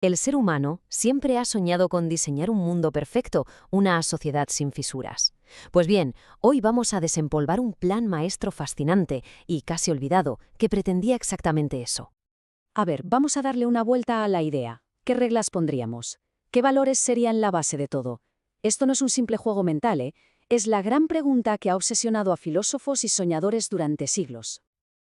El ser humano siempre ha soñado con diseñar un mundo perfecto, una sociedad sin fisuras. Pues bien, hoy vamos a desempolvar un plan maestro fascinante y casi olvidado que pretendía exactamente eso. A ver, vamos a darle una vuelta a la idea. ¿Qué reglas pondríamos? ¿Qué valores serían la base de todo? Esto no es un simple juego mental, ¿eh? Es la gran pregunta que ha obsesionado a filósofos y soñadores durante siglos.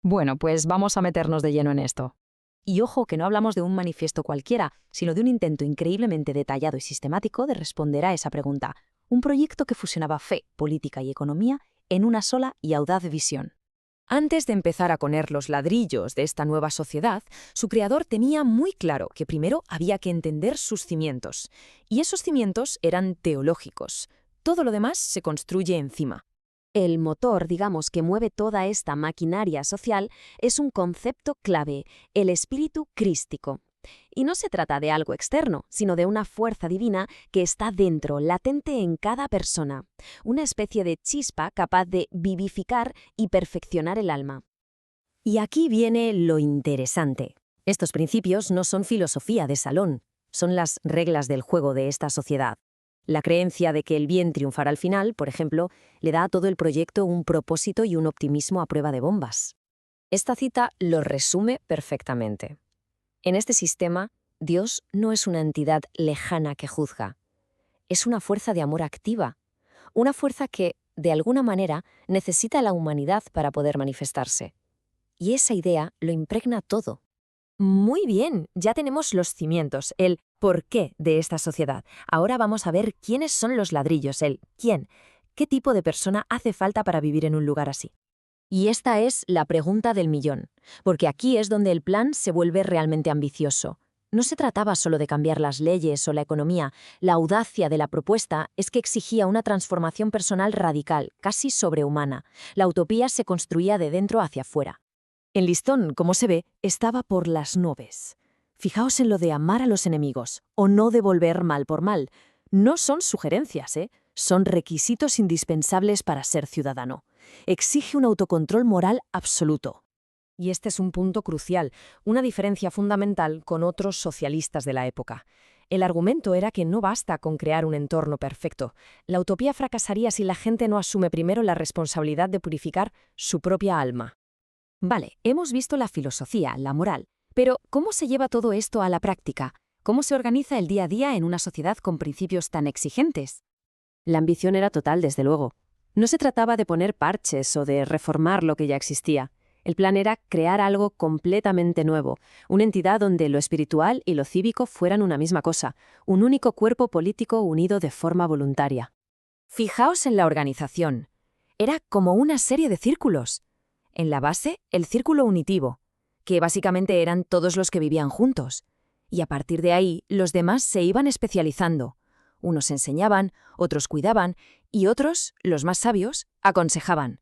Bueno, pues vamos a meternos de lleno en esto. Y ojo que no hablamos de un manifiesto cualquiera, sino de un intento increíblemente detallado y sistemático de responder a esa pregunta. Un proyecto que fusionaba fe, política y economía en una sola y audaz visión. Antes de empezar a poner los ladrillos de esta nueva sociedad, su creador tenía muy claro que primero había que entender sus cimientos. Y esos cimientos eran teológicos. Todo lo demás se construye encima. El motor, digamos, que mueve toda esta maquinaria social es un concepto clave, el espíritu crístico. Y no se trata de algo externo, sino de una fuerza divina que está dentro, latente en cada persona, una especie de chispa capaz de vivificar y perfeccionar el alma. Y aquí viene lo interesante. Estos principios no son filosofía de salón, son las reglas del juego de esta sociedad. La creencia de que el bien triunfará al final, por ejemplo, le da a todo el proyecto un propósito y un optimismo a prueba de bombas. Esta cita lo resume perfectamente. En este sistema, Dios no es una entidad lejana que juzga. Es una fuerza de amor activa, una fuerza que, de alguna manera, necesita a la humanidad para poder manifestarse. Y esa idea lo impregna todo. Muy bien, ya tenemos los cimientos, el porqué de esta sociedad. Ahora vamos a ver quiénes son los ladrillos, el quién, qué tipo de persona hace falta para vivir en un lugar así. Y esta es la pregunta del millón, porque aquí es donde el plan se vuelve realmente ambicioso. No se trataba solo de cambiar las leyes o la economía, la audacia de la propuesta es que exigía una transformación personal radical, casi sobrehumana. La utopía se construía de dentro hacia afuera. El listón, como se ve, estaba por las nubes. Fijaos en lo de amar a los enemigos, o no devolver mal por mal. No son sugerencias, son requisitos indispensables para ser ciudadano. Exige un autocontrol moral absoluto. Y este es un punto crucial, una diferencia fundamental con otros socialistas de la época. El argumento era que no basta con crear un entorno perfecto. La utopía fracasaría si la gente no asume primero la responsabilidad de purificar su propia alma. Vale, hemos visto la filosofía, la moral, pero ¿cómo se lleva todo esto a la práctica? ¿Cómo se organiza el día a día en una sociedad con principios tan exigentes? La ambición era total, desde luego. No se trataba de poner parches o de reformar lo que ya existía. El plan era crear algo completamente nuevo, una entidad donde lo espiritual y lo cívico fueran una misma cosa, un único cuerpo político unido de forma voluntaria. Fijaos en la organización. Era como una serie de círculos. En la base, el círculo unitivo, que básicamente eran todos los que vivían juntos. Y a partir de ahí, los demás se iban especializando. Unos enseñaban, otros cuidaban, y otros, los más sabios, aconsejaban.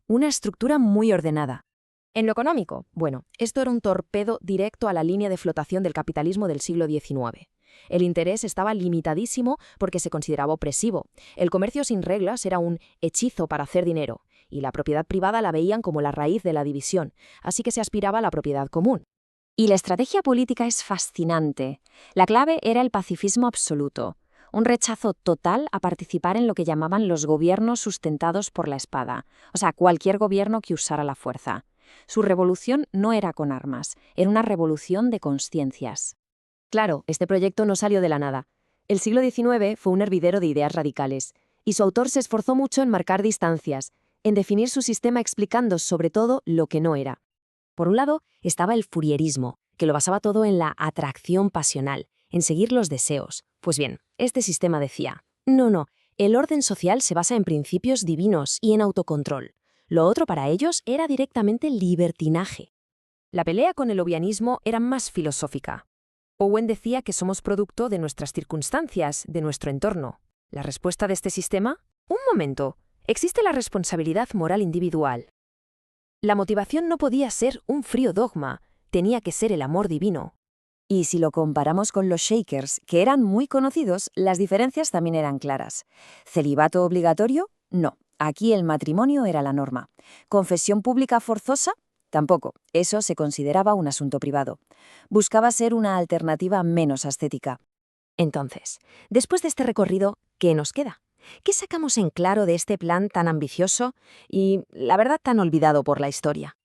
Una estructura muy ordenada. En lo económico, bueno, esto era un torpedo directo a la línea de flotación del capitalismo del siglo XIX. El interés estaba limitadísimo porque se consideraba opresivo. El comercio sin reglas era un hechizo para hacer dinero, y la propiedad privada la veían como la raíz de la división, así que se aspiraba a la propiedad común. Y la estrategia política es fascinante. La clave era el pacifismo absoluto, un rechazo total a participar en lo que llamaban los gobiernos sustentados por la espada, o sea, cualquier gobierno que usara la fuerza. Su revolución no era con armas, era una revolución de conciencias. Claro, este proyecto no salió de la nada. El siglo XIX fue un hervidero de ideas radicales, y su autor se esforzó mucho en marcar distancias, en definir su sistema explicando sobre todo lo que no era. Por un lado, estaba el Fourierismo, que lo basaba todo en la atracción pasional, en seguir los deseos. Pues bien, este sistema decía, no, el orden social se basa en principios divinos y en autocontrol. Lo otro para ellos era directamente libertinaje. La pelea con el obianismo era más filosófica. Owen decía que somos producto de nuestras circunstancias, de nuestro entorno. ¿La respuesta de este sistema? Un momento. Existe la responsabilidad moral individual. La motivación no podía ser un frío dogma, tenía que ser el amor divino. Y si lo comparamos con los Shakers, que eran muy conocidos, las diferencias también eran claras. ¿Celibato obligatorio? No. Aquí el matrimonio era la norma. ¿Confesión pública forzosa? Tampoco, eso se consideraba un asunto privado. Buscaba ser una alternativa menos ascética. Entonces, después de este recorrido, ¿qué nos queda? ¿Qué sacamos en claro de este plan tan ambicioso y, la verdad, tan olvidado por la historia?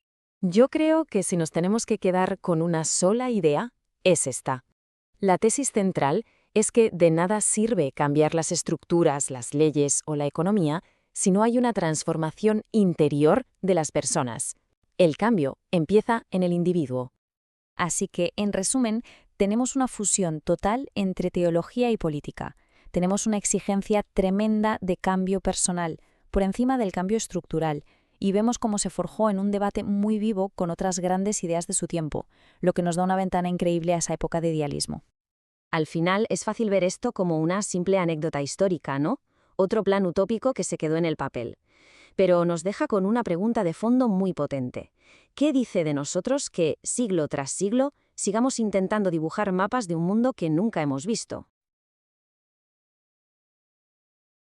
Yo creo que si nos tenemos que quedar con una sola idea, es esta. La tesis central es que de nada sirve cambiar las estructuras, las leyes o la economía si no hay una transformación interior de las personas. El cambio empieza en el individuo. Así que, en resumen, tenemos una fusión total entre teología y política. Tenemos una exigencia tremenda de cambio personal, por encima del cambio estructural, y vemos cómo se forjó en un debate muy vivo con otras grandes ideas de su tiempo, lo que nos da una ventana increíble a esa época de idealismo. Al final, es fácil ver esto como una simple anécdota histórica, ¿no? Otro plan utópico que se quedó en el papel. Pero nos deja con una pregunta de fondo muy potente. ¿Qué dice de nosotros que, siglo tras siglo, sigamos intentando dibujar mapas de un mundo que nunca hemos visto?